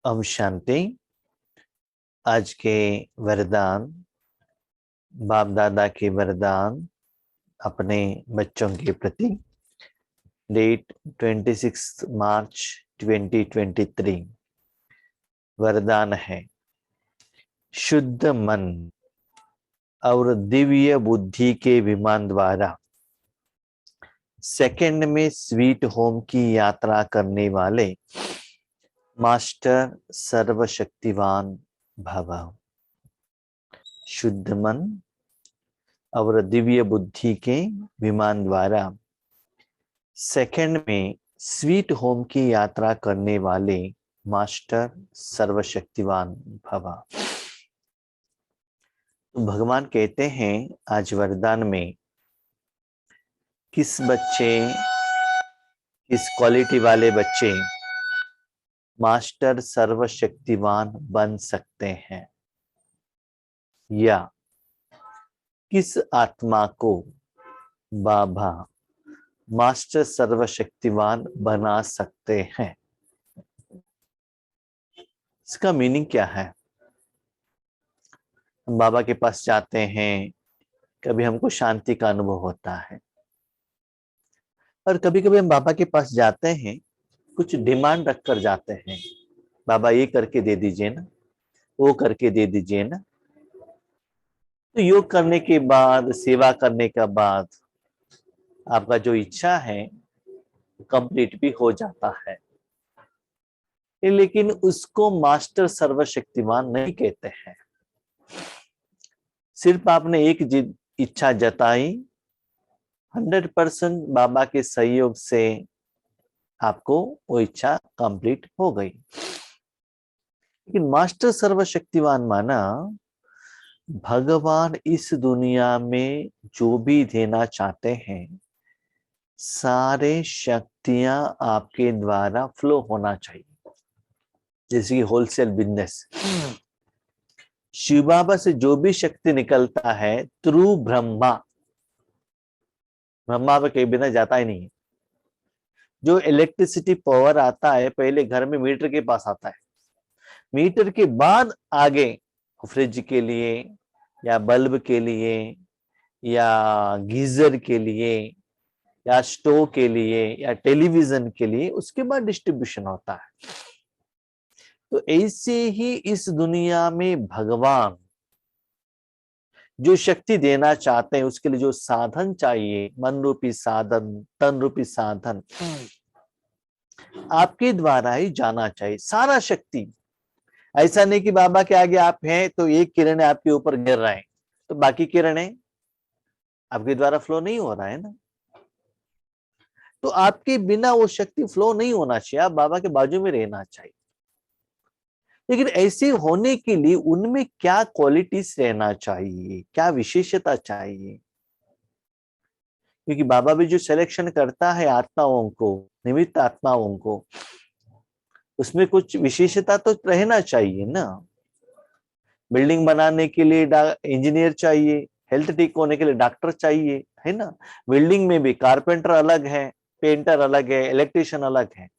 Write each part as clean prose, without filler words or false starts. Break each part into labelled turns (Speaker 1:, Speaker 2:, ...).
Speaker 1: ओम शांति। आज के वरदान, बाप दादा के वरदान अपने बच्चों के प्रति। डेट 26 मार्च 2023। वरदान है शुद्ध मन और दिव्य बुद्धि के विमान द्वारा सेकंड में स्वीट होम की यात्रा करने वाले मास्टर सर्वशक्तिवान भव। शुद्ध मन और दिव्य बुद्धि के विमान द्वारा सेकंड में स्वीट होम की यात्रा करने वाले मास्टर सर्वशक्तिवान भव। तो भगवान कहते हैं आज वरदान में किस क्वालिटी वाले बच्चे मास्टर सर्वशक्तिवान बन सकते हैं, या किस आत्मा को बाबा मास्टर सर्वशक्तिवान बना सकते हैं। इसका मीनिंग क्या है? हम बाबा के पास जाते हैं, कभी हमको शांति का अनुभव होता है, और कभी कभी हम बाबा के पास जाते हैं, कुछ डिमांड रख कर जाते हैं, बाबा ये करके दे दीजिए ना, वो करके दे दीजिए ना। तो योग करने के बाद, सेवा करने के बाद आपका जो इच्छा है कंप्लीट भी हो जाता है, लेकिन उसको मास्टर सर्वशक्तिवान नहीं कहते हैं। सिर्फ आपने एक इच्छा जताई, 100% बाबा के सहयोग से आपको वो इच्छा कंप्लीट हो गई। लेकिन मास्टर सर्वशक्तिवान माना भगवान इस दुनिया में जो भी देना चाहते हैं, सारे शक्तियां आपके द्वारा फ्लो होना चाहिए। जैसे कि होलसेल बिजनेस, शिव बाबा से जो भी शक्ति निकलता है थ्रू ब्रह्मा पे कहीं बिना जाता ही नहीं है। जो इलेक्ट्रिसिटी पावर आता है पहले घर में मीटर के पास आता है, मीटर के बाद आगे फ्रिज के लिए या बल्ब के लिए या गीजर के लिए या स्टोव के लिए या टेलीविजन के लिए, उसके बाद डिस्ट्रीब्यूशन होता है। तो ऐसे ही इस दुनिया में भगवान जो शक्ति देना चाहते हैं, उसके लिए जो साधन चाहिए, मन रूपी साधन, तन रूपी साधन, आपके द्वारा ही जाना चाहिए सारा शक्ति। ऐसा नहीं कि बाबा के आगे आप हैं तो एक किरण आपके ऊपर गिर रहा है, तो बाकी किरणें आपके द्वारा फ्लो नहीं हो रहा है ना। तो आपके बिना वो शक्ति फ्लो नहीं होना चाहिए, आप बाबा के बाजू में रहना चाहिए। लेकिन ऐसे होने के लिए उनमें क्या क्वालिटीज रहना चाहिए, क्या विशेषता चाहिए? क्योंकि बाबा भी जो सिलेक्शन करता है आत्माओं को, निमित्त आत्माओं को, उसमें कुछ विशेषता तो रहना चाहिए ना। बिल्डिंग बनाने के लिए इंजीनियर चाहिए, हेल्थ ठीक होने के लिए डॉक्टर चाहिए, है ना। बिल्डिंग में भी कारपेंटर अलग है, पेंटर अलग है, इलेक्ट्रिशियन अलग है।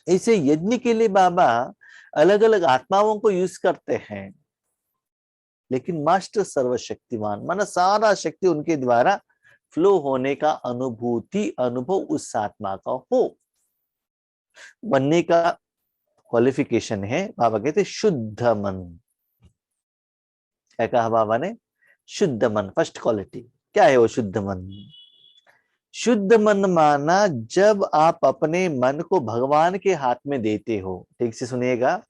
Speaker 1: ऐसे यज्ञ के लिए बाबा अलग अलग आत्माओं को यूज करते हैं। लेकिन मास्टर सर्वशक्तिवान माना सारा शक्ति उनके द्वारा फ्लो होने का अनुभव उस आत्मा का हो। बनने का क्वालिफिकेशन है, बाबा कहते शुद्ध मन। क्या कहा बाबा ने? शुद्ध मन, फर्स्ट क्वालिटी। क्या है वो शुद्ध मन? शुद्ध मन माना जब आप अपने मन को भगवान के हाथ में देते हो। ठीक से सुनिएगा,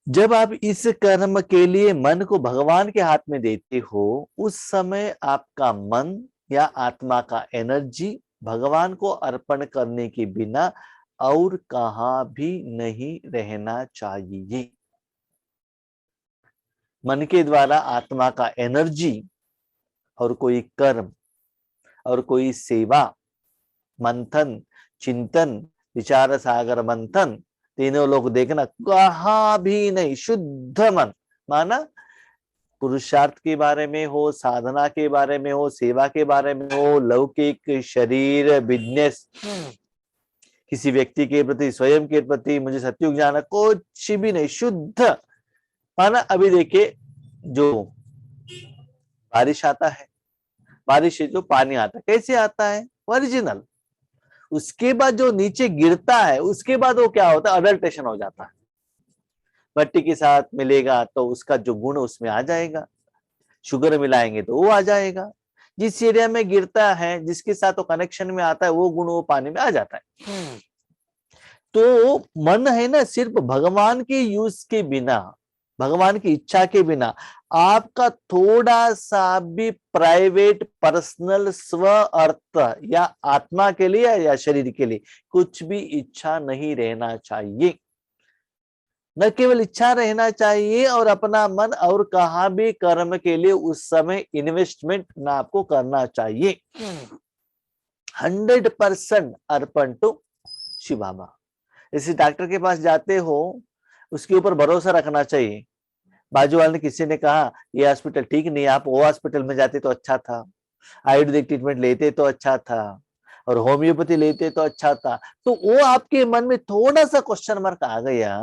Speaker 1: जब आप इस कर्म के लिए मन को भगवान के हाथ में देते हो, उस समय आपका मन या आत्मा का एनर्जी भगवान को अर्पण करने के बिना और कहां भी नहीं रहना चाहिए। मन के द्वारा आत्मा का एनर्जी और कोई कर्म और कोई सेवा, मंथन, चिंतन, विचार सागर मंथन, तीनों लोग देखना कहां भी नहीं। शुद्ध मन माना पुरुषार्थ के बारे में हो, साधना के बारे में हो, सेवा के बारे में हो, लौकिक शरीर बिजनेस, किसी व्यक्ति के प्रति, स्वयं के प्रति मुझे सतयुग जाना, कुछ भी नहीं, शुद्ध माना। अभी देखिए जो बारिश आता है, बारिश से जो पानी आता है कैसे आता है, ओरिजिनल। उसके बाद जो नीचे गिरता है उसके बाद वो क्या होता है, अडल्ट्रेशन हो जाता है, मट्टी के साथ मिलेगा तो उसका जो गुण उसमें आ जाएगा, शुगर मिलाएंगे तो वो आ जाएगा। जिस एरिया में गिरता है, जिसके साथ वो कनेक्शन में आता है, वो गुण वो पानी में आ जाता है। तो मन है ना, सिर्फ भगवान के यूज के बिना, भगवान की इच्छा के बिना, आपका थोड़ा सा भी प्राइवेट पर्सनल स्व अर्थ या आत्मा के लिए या शरीर के लिए कुछ भी इच्छा नहीं रहना चाहिए। न केवल इच्छा रहना चाहिए, और अपना मन और कहा भी कर्म के लिए उस समय इन्वेस्टमेंट ना आपको करना चाहिए। 100% अर्पण टू शिव बाबा। इसी डॉक्टर के पास जाते हो, उसके ऊपर भरोसा रखना चाहिए। बाजू वाले ने, किसी ने कहा ये हॉस्पिटल ठीक नहीं, आप वो हॉस्पिटल में जाते तो अच्छा था, आयुर्वेदिक ट्रीटमेंट लेते तो अच्छा था, और होम्योपैथी लेते तो अच्छा था। तो वो आपके मन में थोड़ा सा क्वेश्चन मार्क आ गया,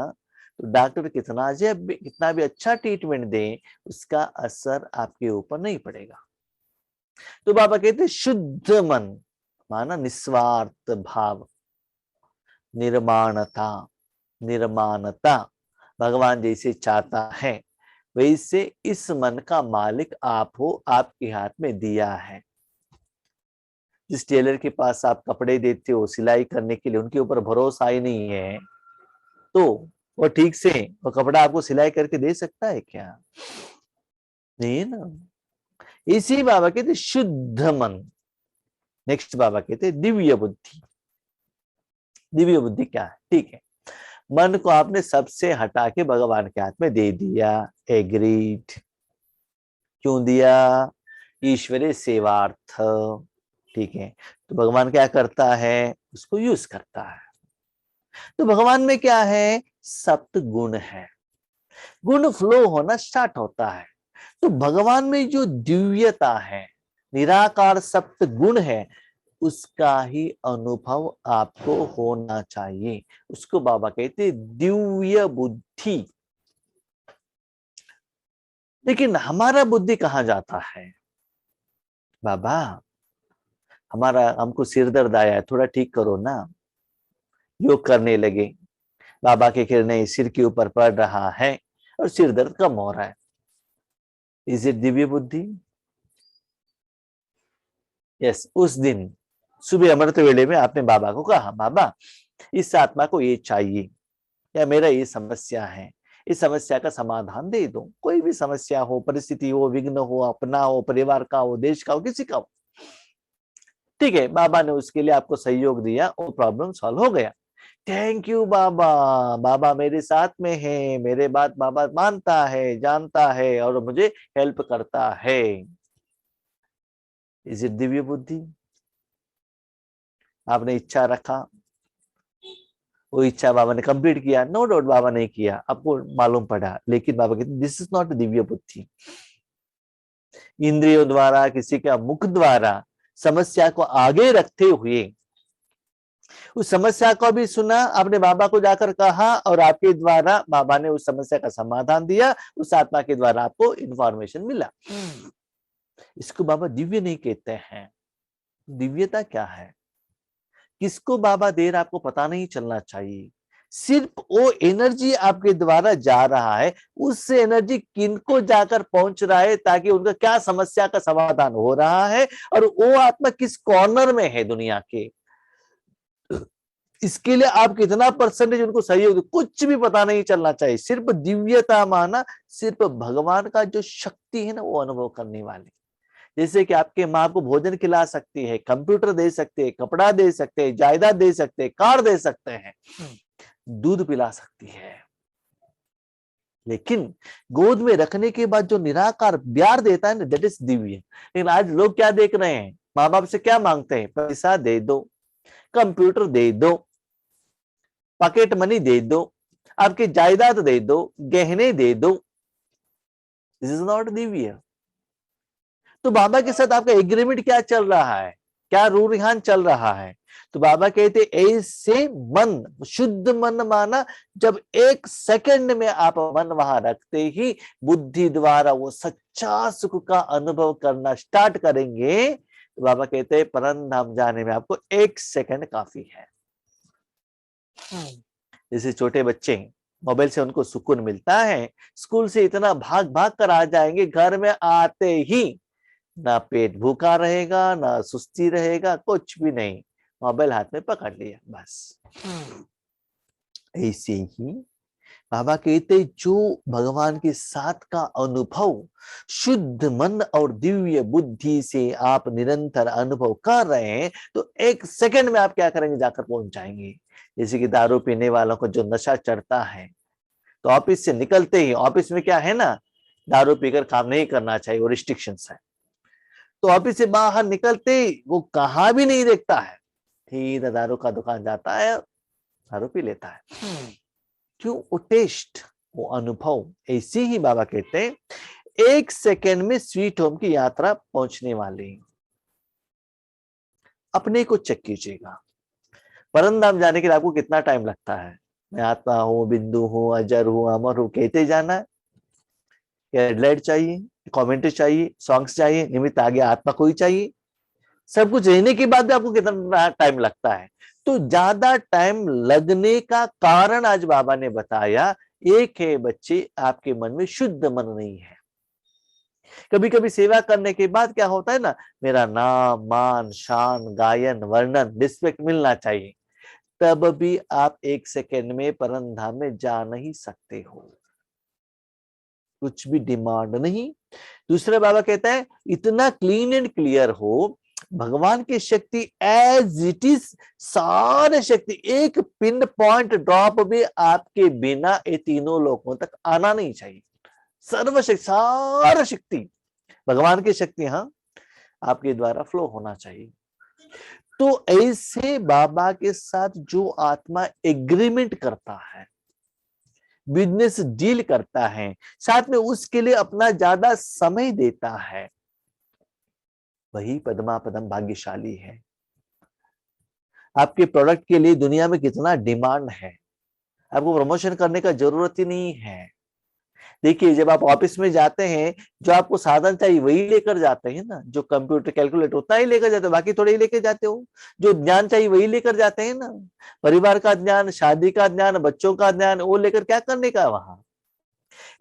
Speaker 1: तो डॉक्टर कितना भी अच्छा ट्रीटमेंट दे, उसका असर आपके ऊपर नहीं पड़ेगा। तो बाबा कहते शुद्ध मन माना निस्वार्थ भाव, निर्माणता, निर्माणता, भगवान जैसे चाहता है वैसे इस मन का मालिक आप हो, आपके हाथ में दिया है। जिस टेलर के पास आप कपड़े देते हो सिलाई करने के लिए, उनके ऊपर भरोसा ही नहीं है, तो वो ठीक से वो कपड़ा आपको सिलाई करके दे सकता है क्या? नहीं ना। इसी बाबा कहते शुद्ध मन। नेक्स्ट बाबा कहते दिव्य बुद्धि। दिव्य बुद्धि क्या है? ठीक है, मन को आपने सबसे हटा के भगवान के हाथ में दे दिया, एग्रीड। क्यों दिया? ईश्वरीय सेवार्थ। ठीक है, तो भगवान क्या करता है, उसको यूज करता है। तो भगवान में क्या है, सप्त गुण है, गुण फ्लो होना स्टार्ट होता है। तो भगवान में जो दिव्यता है, निराकार सप्त गुण है, उसका ही अनुभव आपको होना चाहिए। उसको बाबा कहते दिव्य बुद्धि। लेकिन हमारा बुद्धि कहाँ जाता है? बाबा हमारा, हमको सिर दर्द आया है, थोड़ा ठीक करो ना। योग करने लगे, बाबा के किरणें सिर के ऊपर पड़ रहा है और सिर दर्द कम हो रहा है। इज इट दिव्य बुद्धि? यस। उस दिन सुबह अमृत वेले में आपने बाबा को कहा, बाबा इस आत्मा को ये चाहिए, या मेरा ये समस्या है, इस समस्या का समाधान दे दो। कोई भी समस्या हो, परिस्थिति हो, विघ्न हो, अपना हो, परिवार का हो, देश का हो, किसी का हो, ठीक है। बाबा ने उसके लिए आपको सहयोग दिया, वो प्रॉब्लम सॉल्व हो गया। थैंक यू बाबा, बाबा मेरे साथ में है, मेरे बात बाबा मानता है, जानता है और मुझे हेल्प करता है। इज इट दिव्य बुद्धि? आपने इच्छा रखा, वो इच्छा बाबा ने कंप्लीट किया, नो डाउट बाबा ने किया, आपको मालूम पड़ा, लेकिन बाबा कहते दिस इज नॉट दिव्य बुद्धि। इंद्रियों द्वारा, किसी का मुख द्वारा समस्या को आगे रखते हुए उस समस्या को भी सुना, आपने बाबा को जाकर कहा, और आपके द्वारा बाबा ने उस समस्या का समाधान दिया, उस आत्मा के द्वारा आपको इंफॉर्मेशन मिला। इसको बाबा दिव्य नहीं कहते हैं। दिव्यता क्या है, किसको बाबा दे रहा आपको पता नहीं चलना चाहिए। सिर्फ वो एनर्जी आपके द्वारा जा रहा है, उससे एनर्जी किनको जाकर पहुंच रहा है, ताकि उनका क्या समस्या का समाधान हो रहा है, और वो आत्मा किस कॉर्नर में है दुनिया के, इसके लिए आप कितना परसेंटेज उनको सहयोग दो, कुछ भी पता नहीं चलना चाहिए। सिर्फ दिव्यता माना सिर्फ भगवान का जो शक्ति है ना, वो अनुभव करने वाले। जैसे कि आपके माँ को भोजन खिला सकती है, कंप्यूटर दे सकते हैं, कपड़ा दे सकते हैं, जायदाद दे सकते हैं, कार दे सकते हैं, दूध पिला सकती है, लेकिन गोद में रखने के बाद जो निराकार प्यार देता है ना, दैट इज दिव्य। लेकिन आज लोग क्या देख रहे हैं, माँ बाप से क्या मांगते हैं, पैसा दे दो, कंप्यूटर दे दो, पॉकेट मनी दे दो, आपकी जायदाद दे दो, गहने दे दो। This is not Divya. तो बाबा के साथ आपका एग्रीमेंट क्या चल रहा है, क्या रूरिहान चल रहा है। तो बाबा कहते ऐसे मन, शुद्ध मन माना जब 1 सेकंड में आप मन वहां रखते ही बुद्धि द्वारा वो सच्चा सुख का अनुभव करना स्टार्ट करेंगे, तो बाबा कहते हैं परम धाम जाने में आपको 1 सेकंड काफी है। जैसे छोटे बच्चे मोबाइल से उनको सुकून मिलता है, स्कूल से इतना भाग भाग कर आ जाएंगे, घर में आते ही ना पेट भूखा रहेगा, ना सुस्ती रहेगा, कुछ भी नहीं, मोबाइल हाथ में पकड़ लिया बस। ऐसे ही बाबा कहते जो भगवान के साथ का अनुभव शुद्ध मन और दिव्य बुद्धि से आप निरंतर अनुभव कर रहे हैं, तो 1 सेकंड में आप क्या करेंगे, जाकर पहुंच जाएंगे। जैसे कि दारू पीने वालों को जो नशा चढ़ता है, तो ऑफिस से निकलते ही, ऑफिस में क्या है ना, दारू पीकर काम नहीं करना चाहिए, वो रिस्ट्रिक्शंस है। तो ऑफिस से बाहर निकलते ही वो कहाँ भी नहीं देखता है, सीधा दारू का दुकान जाता है, दारू पी लेता है। क्यों? वो टेस्ट, वो अनुभव। ऐसे ही बाबा कहते हैं 1 सेकंड में स्वीट होम की यात्रा पहुंचने वाली। अपने को चेक कीजिएगा, परम धाम जाने के लिए आपको कितना टाइम लगता है। मैं आत्मा हूं, बिंदु हूं, अजर हूं, अमर हूं, कहते जाना है। हेडलाइट चाहिए, कमेंट्री चाहिए, सॉन्ग्स चाहिए, निमित्त आगे आत्मा को ही चाहिए। सब कुछ रहने के बाद भी आपको कितना टाइम लगता है। तो ज्यादा टाइम लगने का कारण आज बाबा ने बताया, एक है बच्चे, आपके मन में शुद्ध मन नहीं है। कभी कभी सेवा करने के बाद क्या होता है ना, मेरा नाम, मान, शान, गायन, वर्णन, रिस्पेक्ट मिलना चाहिए, तब भी आप 1 सेकंड में परम धाम में जा नहीं सकते हो। कुछ भी डिमांड नहीं। दूसरा बाबा कहता है इतना क्लीन एंड क्लियर हो, भगवान की शक्ति एज इट इज, सारे शक्ति एक पिन पॉइंट ड्रॉप भी आपके बिना ये तीनों लोगों तक आना नहीं चाहिए। सर्वशक्ति, सारा शक्ति, भगवान की शक्ति हाँ आपके द्वारा फ्लो होना चाहिए। तो ऐसे बाबा के साथ जो आत्मा एग्रीमेंट करता है, बिजनेस डील करता है, साथ में उसके लिए अपना ज्यादा समय देता है, वही पद्मा पदम भाग्यशाली है। आपके प्रोडक्ट के लिए दुनिया में कितना डिमांड है, आपको प्रमोशन करने का जरूरत ही नहीं है। देखिए जब आप ऑफिस में जाते हैं, जो आपको साधन चाहिए वही लेकर जाते हैं ना, जो कंप्यूटर कैलकुलेटर उतना ही लेकर जाते हो, बाकी थोड़े ही लेकर जाते हो। जो ज्ञान चाहिए वही लेकर जाते हैं ना, परिवार का ज्ञान, शादी का ज्ञान, बच्चों का ज्ञान, वो लेकर क्या करने का वहां।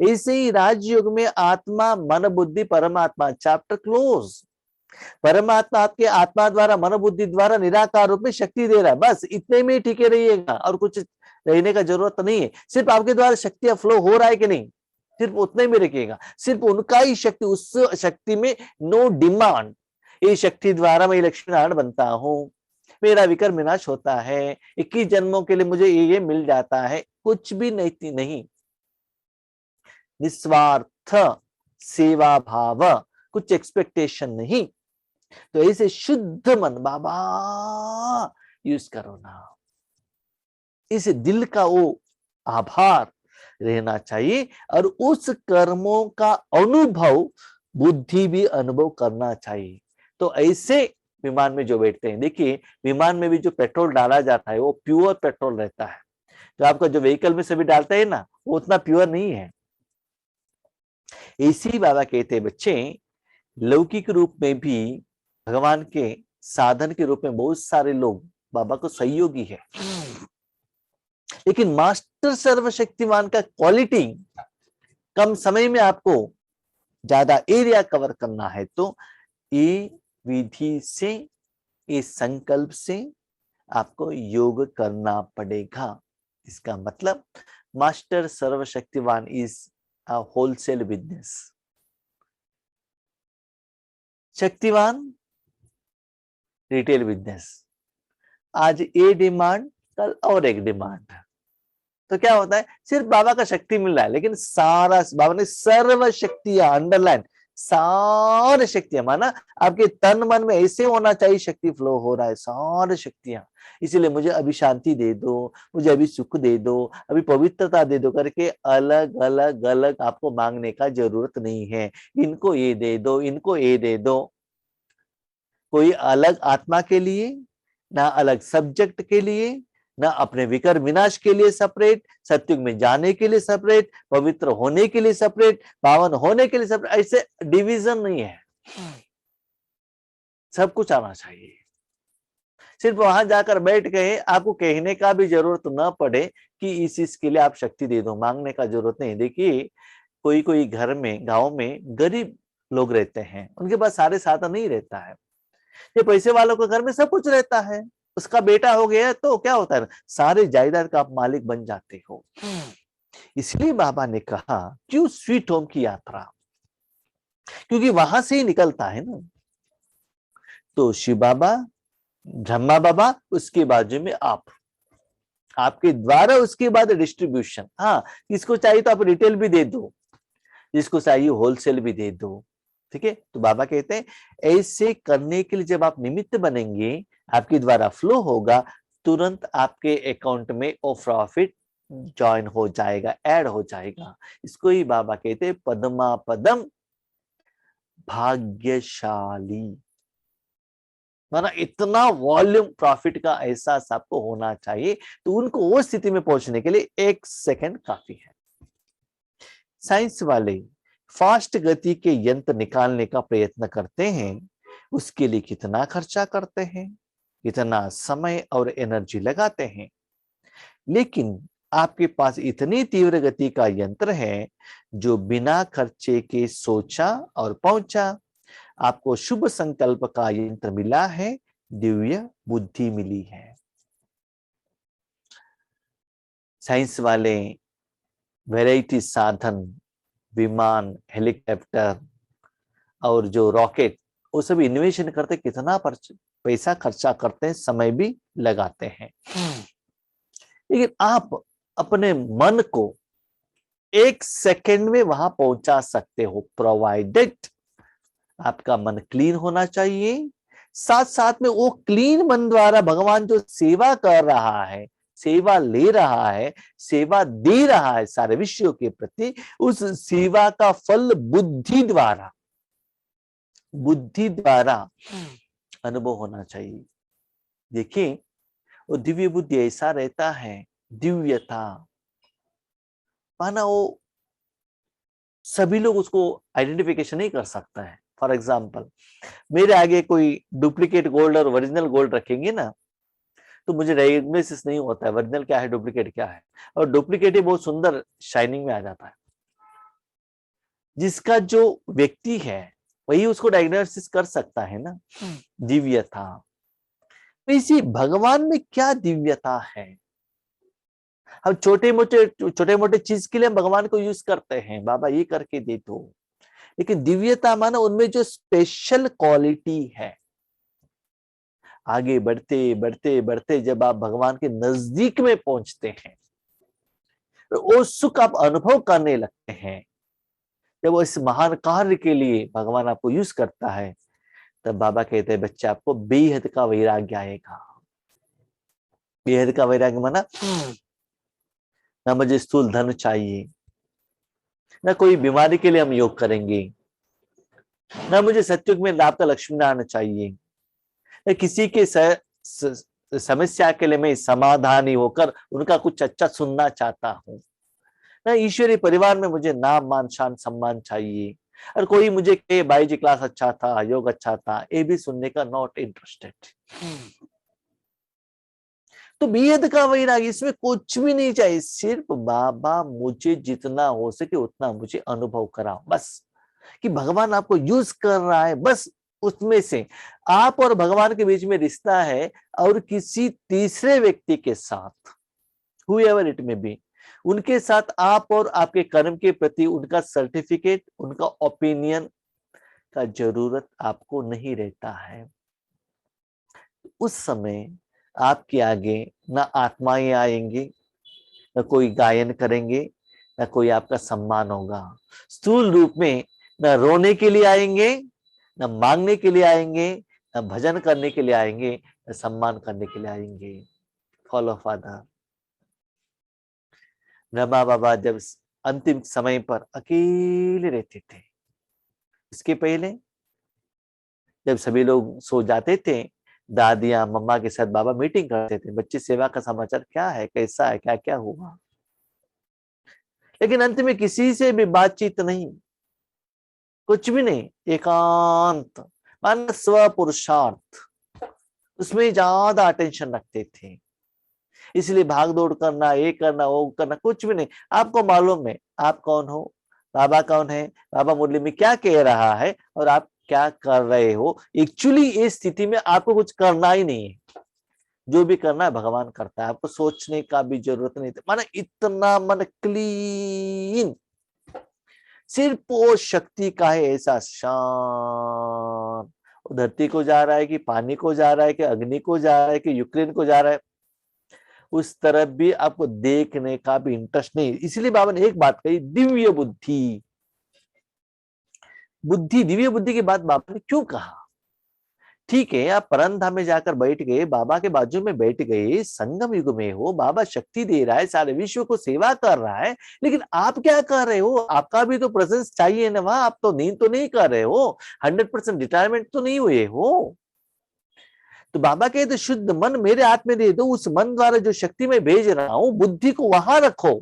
Speaker 1: ऐसे ही राजयोग में आत्मा, मन, बुद्धि, परमात्मा, चैप्टर क्लोज। परमात्मा आपके आत्मा द्वारा, मन बुद्धि द्वारा निराकार रूप में शक्ति दे रहा है, बस इतने में ही टिके रहिएगा, और कुछ रहने का जरूरत नहीं है। सिर्फ आपके द्वारा शक्ति फ्लो हो रहा है कि नहीं, सिर्फ उतने में रखिएगा, सिर्फ उनका ही शक्ति, उस शक्ति में नो डिमांड। ये शक्ति द्वारा मैं लक्ष्मी नारायण बनता हूँ, मेरा विकर्म विनाश होता है, 21 जन्मों के लिए मुझे ये मिल जाता है, कुछ भी नहीं। निस्वार्थ सेवा भाव, कुछ एक्सपेक्टेशन नहीं। तो ऐसे शुद्ध मन बाबा यूज करो ना, इस दिल का वो आभार रहना चाहिए, और उस कर्मों का अनुभव बुद्धि भी अनुभव करना चाहिए। तो ऐसे विमान में जो बैठते हैं, देखिए विमान में भी जो पेट्रोल डाला जाता है वो प्योर पेट्रोल रहता है। जो आपका जो व्हीकल में सभी डालते हैं ना, वो उतना प्योर नहीं है। इसी बाबा कहते हैं बच्चे, लौकिक रूप में भी भगवान के साधन के रूप में बहुत सारे लोग बाबा को सहयोगी है, लेकिन मास्टर सर्वशक्तिमान का क्वालिटी, कम समय में आपको ज्यादा एरिया कवर करना है, तो ये विधि से, इस संकल्प से आपको योग करना पड़ेगा। इसका मतलब मास्टर सर्वशक्तिवान इज अ होलसेल बिजनेस, शक्तिवान रिटेल बिजनेस। आज ये डिमांड, कल और एक डिमांड। तो क्या होता है, सिर्फ बाबा का शक्ति मिल रहा है, लेकिन सारा बाबा ने सर्व शक्तियां, अंडरलाइन सारे शक्तियां, माना आपके तन मन में ऐसे होना चाहिए, शक्ति फ्लो हो रहा है, सारे शक्तियां। इसीलिए मुझे अभी शांति दे दो, मुझे अभी सुख दे दो, अभी पवित्रता दे दो करके अलग अलग अलग आपको मांगने का जरूरत नहीं है। इनको ये दे दो, इनको ये दे दो। कोई अलग आत्मा के लिए, ना अलग सब्जेक्ट के लिए, ना अपने विकर विनाश के लिए सेपरेट, सत्युग में जाने के लिए सेपरेट, पवित्र होने के लिए सेपरेट, पावन होने के लिए सेपरेट, ऐसे डिवीजन नहीं है। सब कुछ आना चाहिए। सिर्फ वहां जाकर बैठ गए, आपको कहने का भी जरूरत ना पड़े कि इस इसके लिए आप शक्ति दे दो, मांगने का जरूरत नहीं। देखिए कोई कोई घर में, गांव में गरीब लोग रहते हैं, उनके पास सारे साधन नहीं रहता है। ये पैसे वालों के घर में सब कुछ रहता है, उसका बेटा हो गया तो क्या होता है, सारे जायदाद का आप मालिक बन जाते हो। इसलिए बाबा ने कहा क्यों स्वीट होम की यात्रा, क्योंकि वहां से ही निकलता है ना। तो शिव बाबा, ब्रह्मा बाबा, उसके बाजू में आप, आपके द्वारा उसके बाद डिस्ट्रीब्यूशन। हाँ, किसको चाहिए तो आप रिटेल भी दे दो, जिसको चाहिए होलसेल भी दे दो। ठीक है, तो बाबा कहते हैं ऐसे करने के लिए जब आप निमित्त बनेंगे, आपके द्वारा फ्लो होगा, तुरंत आपके अकाउंट में वो प्रॉफिट ज्वाइन हो जाएगा, ऐड हो जाएगा। इसको ही बाबा कहते हैं पद्मा पदम भाग्यशाली। माना इतना वॉल्यूम प्रॉफिट का एहसास आपको होना चाहिए। तो उनको वो स्थिति में पहुंचने के लिए 1 सेकंड काफी है। साइंस वाले फास्ट गति के यंत्र निकालने का प्रयत्न करते हैं, उसके लिए कितना खर्चा करते हैं, कितना समय और एनर्जी लगाते हैं। लेकिन आपके पास इतनी तीव्र गति का यंत्र है जो बिना खर्चे के सोचा और पहुंचा। आपको शुभ संकल्प का यंत्र मिला है, दिव्य बुद्धि मिली है। साइंस वाले वैरायटी साधन, विमान, हेलीकॉप्टर और जो रॉकेट, वो सब इन्वेशन करते, कितना पैसा खर्चा करते हैं, समय भी लगाते हैं। लेकिन आप अपने मन को 1 सेकंड में वहां पहुंचा सकते हो, प्रोवाइडेड आपका मन क्लीन होना चाहिए। साथ साथ में वो क्लीन मन द्वारा भगवान जो सेवा कर रहा है, सेवा ले रहा है, सेवा दे रहा है सारे विषयों के प्रति, उस सेवा का फल बुद्धि द्वारा अनुभव होना चाहिए। देखिए वो दिव्य बुद्धि ऐसा रहता है, दिव्यता माना वो सभी लोग उसको आइडेंटिफिकेशन नहीं कर सकता है। फॉर एग्जाम्पल, मेरे आगे कोई डुप्लीकेट गोल्ड और ओरिजिनल गोल्ड रखेंगे ना, तो मुझे डायग्नोसिस नहीं होता है ओरिजिनल क्या है, डुप्लीकेट क्या है। और डुप्लीकेट ही बहुत सुंदर शाइनिंग में आ जाता है। जिसका जो व्यक्ति है वही उसको डायग्नोसिस कर सकता है ना, दिव्यता। इसी भगवान में क्या दिव्यता है। हम छोटे मोटे चीज के लिए हम भगवान को यूज करते हैं, बाबा ये करके दे दो। लेकिन दिव्यता माना उनमें जो स्पेशल क्वालिटी है। आगे बढ़ते बढ़ते बढ़ते जब आप भगवान के नजदीक में पहुंचते हैं, तो वो सुख आप अनुभव करने लगते हैं। जब वो इस महान कार्य के लिए भगवान आपको यूज करता है, तब बाबा कहते हैं बच्चे आपको बेहद का वैराग्य आएगा। बेहद का वैराग्य माना ना मुझे स्थूल धन चाहिए, ना कोई बीमारी के लिए हम योग करेंगे, ना मुझे सत्युग में लाभ का लक्ष्मी नारायण चाहिए, ना किसी के समस्या के लिए मैं समाधानी होकर उनका कुछ अच्छा सुनना चाहता हूँ, ना ईश्वरीय परिवार में मुझे नाम मान शान सम्मान चाहिए। और कोई मुझे कहे भाई जी क्लास अच्छा था, योग अच्छा था, ये भी सुनने का नॉट इंटरेस्टेड। तो बेहद का वैराग्य, इसमें कुछ भी नहीं चाहिए, सिर्फ बाबा मुझे जितना हो सके उतना मुझे अनुभव कराओ बस। कि भगवान आपको यूज कर रहा है बस, उसमें से आप और भगवान के बीच में रिश्ता है, और किसी तीसरे व्यक्ति के साथ, whoever it may be, उनके साथ आप और आपके कर्म के प्रति उनका सर्टिफिकेट, उनका ओपिनियन का जरूरत आपको नहीं रहता है। उस समय आपके आगे ना आत्माएं आएंगे, न कोई गायन करेंगे, न कोई आपका सम्मान होगा। स्थूल रूप में न रोने के लिए आएंगे, न मांगने के लिए आएंगे, न भजन करने के लिए आएंगे, न सम्मान करने के लिए आएंगे। Follow father. ब्रह्मा बाबा जब अंतिम समय पर अकेले रहते थे, इसके पहले जब सभी लोग सो जाते थे, दादियां मम्मा के साथ बाबा मीटिंग करते थे, बच्चे सेवा का समाचार क्या है, कैसा है, क्या क्या हुआ। लेकिन अंत में किसी से भी बातचीत नहीं, कुछ भी नहीं, एकांत, मान स्व पुरुषार्थ, उसमें ज्यादा अटेंशन रखते थे। इसलिए भाग दौड़ करना, ये करना, वो करना, कुछ भी नहीं। आपको मालूम है आप कौन हो, बाबा कौन है, बाबा मुरली में क्या कह रहा है और आप क्या कर रहे हो। एक्चुअली इस स्थिति में आपको कुछ करना ही नहीं है, जो भी करना है भगवान करता है, आपको सोचने का भी जरूरत नहीं। माना इतना मन क्लीन, सिर्फ वो शक्ति का है ऐसा शांत। वो धरती को जा रहा है कि पानी को जा रहा है कि अग्नि को जा रहा है कि यूक्रेन को जा रहा है, उस तरफ भी आपको देखने का भी इंटरेस्ट नहीं। इसलिए बाबा ने एक बात कही, दिव्य बुद्धि। बुद्धि, दिव्य बुद्धि की बात बाबा ने क्यों कहा। ठीक है, आप परम धाम में जाकर बैठ गए, बाबा के बाजू में बैठ गए, संगम युग में हो, बाबा शक्ति दे रहा है, सारे विश्व को सेवा कर रहा है, लेकिन आप क्या कर रहे हो। आपका भी तो प्रेजेंस चाहिए ना वहां। आप तो नींद तो नहीं कर रहे हो, 100% रिटायरमेंट तो नहीं हुए हो। तो बाबा कहते शुद्ध मन मेरे हाथ में दे दो, उस मन द्वारा जो शक्ति मैं भेज रहा हूं, बुद्धि को वहां रखो।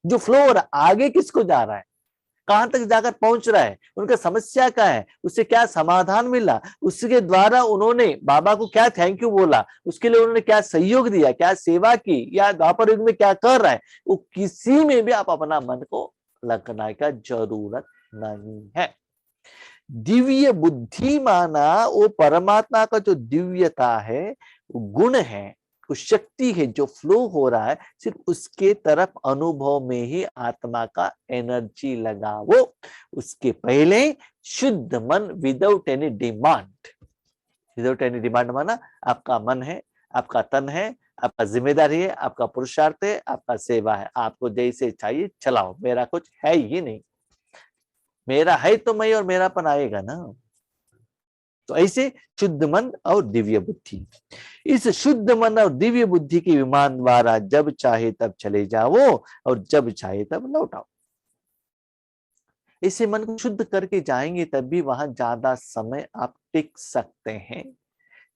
Speaker 1: जो फ्लो हो रहा है, आगे किसको जा रहा है, कहां तक जाकर पहुंच रहा है, उनका समस्या क्या है, उससे क्या समाधान मिला, उसके द्वारा उन्होंने बाबा को क्या थैंक यू बोला, उसके लिए उन्होंने क्या सहयोग दिया, क्या सेवा की, या द्वापर युग में क्या कर रहा है, वो किसी में भी आप अपना मन को लगने का जरूरत नहीं है। दिव्य बुद्धि माना वो परमात्मा का जो दिव्यता है, वो गुण है, वो शक्ति है, जो फ्लो हो रहा है, सिर्फ उसके तरफ अनुभव में ही आत्मा का एनर्जी लगाओ। उसके पहले शुद्ध मन without any demand. Without any demand माना आपका मन है, आपका तन है, आपका जिम्मेदारी है, आपका पुरुषार्थ है, आपका सेवा है, आपको जैसे चाहिए चलाओ, मेरा कुछ है ही नहीं। मेरा है तो मैं और मेरापन आएगा ना। तो ऐसे शुद्ध मन और दिव्य बुद्धि, इस शुद्ध मन और दिव्य बुद्धि के विमान द्वारा जब चाहे तब चले जाओ और जब चाहे तब लौट आओ। इसे मन को शुद्ध करके जाएंगे तब भी वहां ज्यादा समय आप टिक सकते हैं,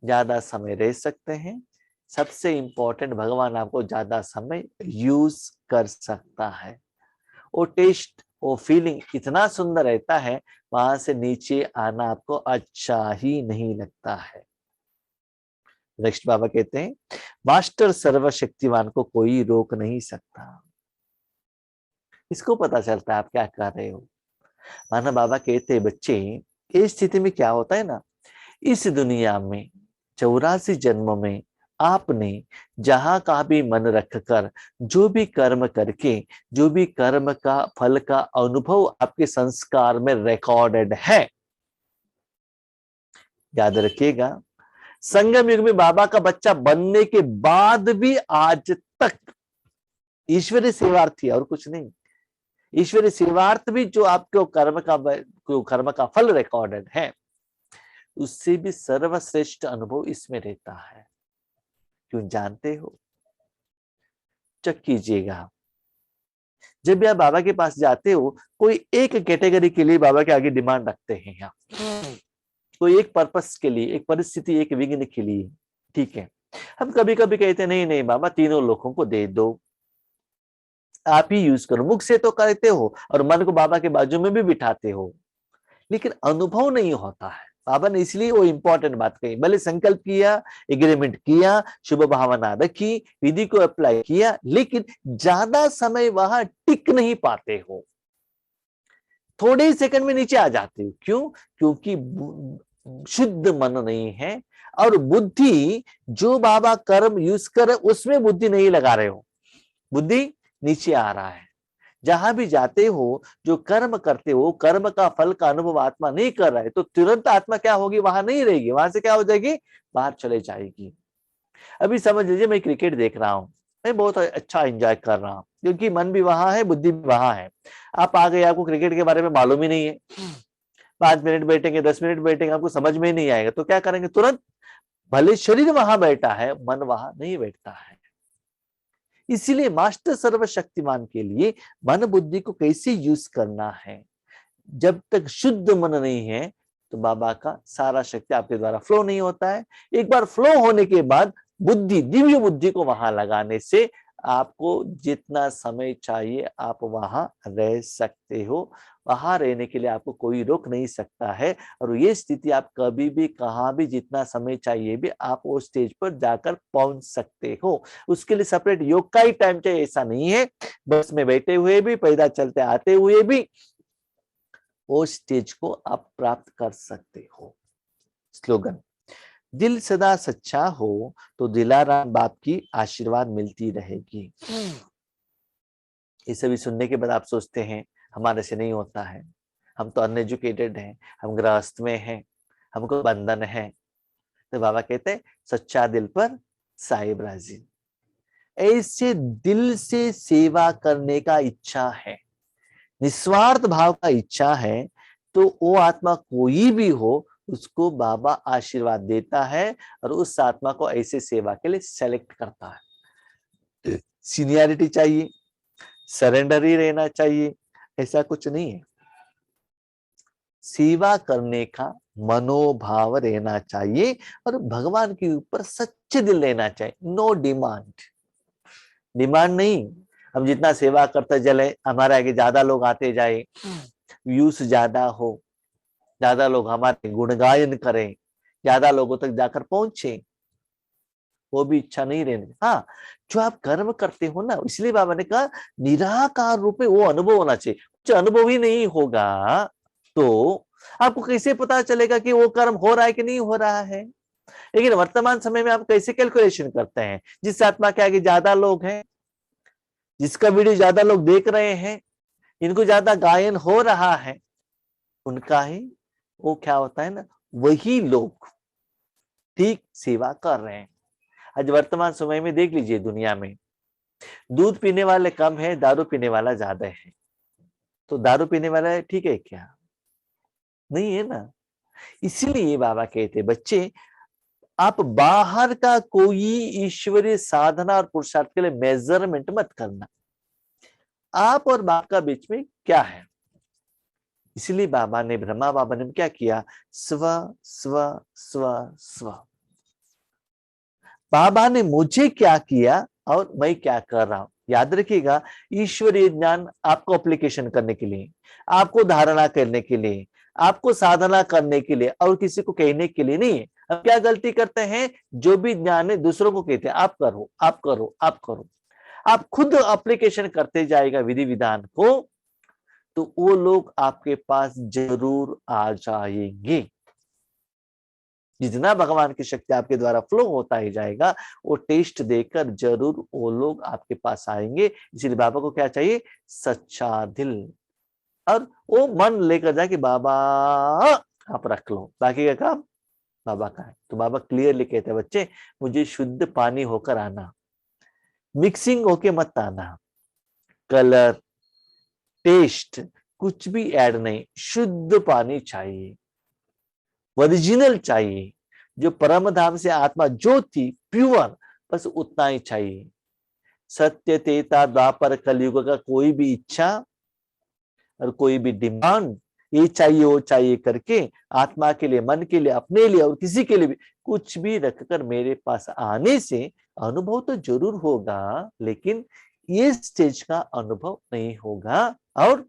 Speaker 1: ज्यादा समय रह सकते हैं। सबसे इंपॉर्टेंट, भगवान आपको ज्यादा समय यूज कर सकता है। वो टेस्ट, वो फीलिंग इतना सुंदर रहता है, वहां से नीचे आना आपको अच्छा ही नहीं लगता है। नेक्स्ट बाबा कहते हैं, मास्टर सर्वशक्तिमान को कोई रोक नहीं सकता। इसको पता चलता है आप क्या कर रहे हो। माना बाबा कहते हैं, बच्चे इस स्थिति में क्या होता है ना, इस दुनिया में 84 जन्म में आपने जहां का भी मन रखकर जो भी कर्म करके, जो भी कर्म का फल का अनुभव आपके संस्कार में रिकॉर्डेड है, याद रखिएगा। संगम युग में बाबा का बच्चा बनने के बाद भी आज तक ईश्वरीय सेवार्थी और कुछ नहीं। ईश्वरीय सेवार्थ भी जो आपको कर्म का फल रिकॉर्डेड है, उससे भी सर्वश्रेष्ठ अनुभव इसमें रहता है। क्यों जानते हो, चेक कीजिएगा। जब भी आप बाबा के पास जाते हो, कोई एक कैटेगरी के लिए बाबा के आगे डिमांड रखते हैं यहाँ, कोई एक पर्पस के लिए, एक परिस्थिति, एक विघ्न के लिए, ठीक है। हम कभी कभी कहते नहीं नहीं बाबा, तीनों लोगों को दे दो, आप ही यूज करो। मुख से तो कहते हो और मन को बाबा के बाजू में भी बिठाते हो, लेकिन अनुभव नहीं होता है। बाबा ने इसलिए वो इंपॉर्टेंट बात कही। भले संकल्प किया, एग्रीमेंट किया, शुभ भावना रखी, विधि को अप्लाई किया, लेकिन ज्यादा समय वहां टिक नहीं पाते हो, थोड़े ही सेकंड में नीचे आ जाते हो। क्यों? क्योंकि शुद्ध मन नहीं है, और बुद्धि जो बाबा कर्म यूज कर उसमें बुद्धि नहीं लगा रहे हो, बुद्धि नीचे आ रहा है। जहां भी जाते हो, जो कर्म करते हो, कर्म का फल का अनुभव आत्मा नहीं कर रहा है, तो तुरंत आत्मा क्या होगी, वहां नहीं रहेगी, वहां से क्या हो जाएगी, बाहर चले जाएगी। अभी समझ लीजिए मैं क्रिकेट देख रहा हूँ, मैं बहुत अच्छा एंजॉय कर रहा हूँ, क्योंकि मन भी वहां है, बुद्धि भी वहां है। आप आ गए, आपको क्रिकेट के बारे में मालूम ही नहीं है, 5 मिनट बैठेंगे, 10 मिनट बैठेंगे, आपको समझ में नहीं आएगा, तो क्या करेंगे, तुरंत, भले शरीर वहां बैठा है, मन वहां नहीं बैठता है। इसीलिए मास्टर सर्वशक्तिमान के लिए मन बुद्धि को कैसे यूज करना है, जब तक शुद्ध मन नहीं है, तो बाबा का सारा शक्ति आपके द्वारा फ्लो नहीं होता है। एक बार फ्लो होने के बाद बुद्धि, दिव्य बुद्धि को वहां लगाने से आपको जितना समय चाहिए आप वहां रह सकते हो। वहां रहने के लिए आपको कोई रोक नहीं सकता है। और ये स्थिति आप कभी भी, कहां भी, जितना समय चाहिए भी आप वो स्टेज पर जाकर पहुंच सकते हो। उसके लिए सेपरेट योग का ही टाइम चाहिए ऐसा नहीं है। बस में बैठे हुए भी, पैदल चलते आते हुए भी वो स्टेज को आप प्राप्त कर सकते हो। स्लोगन, दिल सदा सच्चा हो तो दिलाराम बाप की आशीर्वाद मिलती रहेगी। ये सभी सुनने के बाद आप सोचते हैं हमारे से नहीं होता है, हम तो अनएजुकेटेड हैं, हम गृहस्थ में हैं, हमको बंधन है। तो बाबा कहते हैं सच्चा दिल पर साहिब राजी। ऐसे दिल से सेवा करने का इच्छा है, निस्वार्थ भाव का इच्छा है, तो वो आत्मा कोई भी हो उसको बाबा आशीर्वाद देता है और उस आत्मा को ऐसे सेवा के लिए सेलेक्ट करता है। सीनियरिटी चाहिए, सरेंडर ही रहना चाहिए, ऐसा कुछ नहीं है। सेवा करने का मनोभाव रहना चाहिए और भगवान के ऊपर सच्चे दिल रहना चाहिए। नो डिमांड, डिमांड नहीं। हम जितना सेवा करते चले, हमारे आगे ज्यादा लोग आते जाए, व्यूज ज्यादा हो, ज्यादा लोग हमारे गुणगायन करें, ज्यादा लोगों तक जाकर पहुंचे, वो भी इच्छा नहीं रहने। हाँ, जो आप कर्म करते हो ना, इसलिए बाबा ने कहा निराकार रूप में वो अनुभव होना चाहिए। कुछ अनुभव ही नहीं होगा तो आपको कैसे पता चलेगा कि वो कर्म हो रहा है कि नहीं हो रहा है। लेकिन वर्तमान समय में आप कैसे कैलकुलेशन करते हैं, जिस आत्मा के आगे ज्यादा लोग हैं, जिसका वीडियो ज्यादा लोग देख रहे हैं, इनको ज्यादा गायन हो रहा है, उनका ही वो क्या होता है ना, वही लोग ठीक सेवा कर रहे हैं। आज वर्तमान समय में देख लीजिए, दुनिया में दूध पीने वाले कम है, दारू पीने वाला ज्यादा है। तो दारू पीने वाला ठीक है क्या? नहीं है ना। इसीलिए बाबा कहते बच्चे, आप बाहर का कोई ईश्वरीय साधना और पुरुषार्थ के लिए मेजरमेंट मत करना। आप और बाप का बीच में क्या है। इसलिए बाबा ने, ब्रह्मा बाबा ने क्या किया, स्व स्व स्व स्व। बाबा ने मुझे क्या किया और मैं क्या कर रहा हूं। याद रखिएगा, ईश्वरीय ज्ञान आपको एप्लीकेशन करने के लिए, आपको धारणा करने के लिए, आपको साधना करने के लिए और किसी को कहने के लिए नहीं है। अब क्या गलती करते हैं, जो भी ज्ञान है दूसरों को कहते हैं आप करो आप करो आप करो। आप खुद एप्लीकेशन करते जाएगा विधि विधान को, तो वो लोग आपके पास जरूर आ जाएंगे। जितना भगवान की शक्ति आपके द्वारा फ्लो होता ही जाएगा, वो टेस्ट देकर जरूर वो लोग आपके पास आएंगे। इसलिए बाबा को क्या चाहिए, सच्चा दिल, और वो मन लेकर जाके बाबा आप रख लो, बाकी का काम बाबा का है। तो बाबा क्लियरली कहते हैं बच्चे, मुझे शुद्ध पानी होकर आना, मिक्सिंग होके मत आना, कलर टेस्ट कुछ भी ऐड नहीं, शुद्ध पानी चाहिए, ओरिजिनल चाहिए, जो परम धाम से आत्मा जो थी प्योर, बस उतना ही चाहिए। सत्य तेता द्वापर कलयुग का कोई भी इच्छा और कोई भी डिमांड, ये चाहिए वो चाहिए करके आत्मा के लिए, मन के लिए, अपने लिए और किसी के लिए भी कुछ भी रखकर मेरे पास आने से अनुभव तो जरूर होगा, लेकिन ये स्टेज का अनुभव नहीं होगा और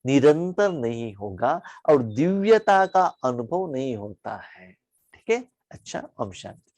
Speaker 1: निरंतर नहीं होगा और दिव्यता का अनुभव नहीं होता है। ठीक है, अच्छा, ओम शांति।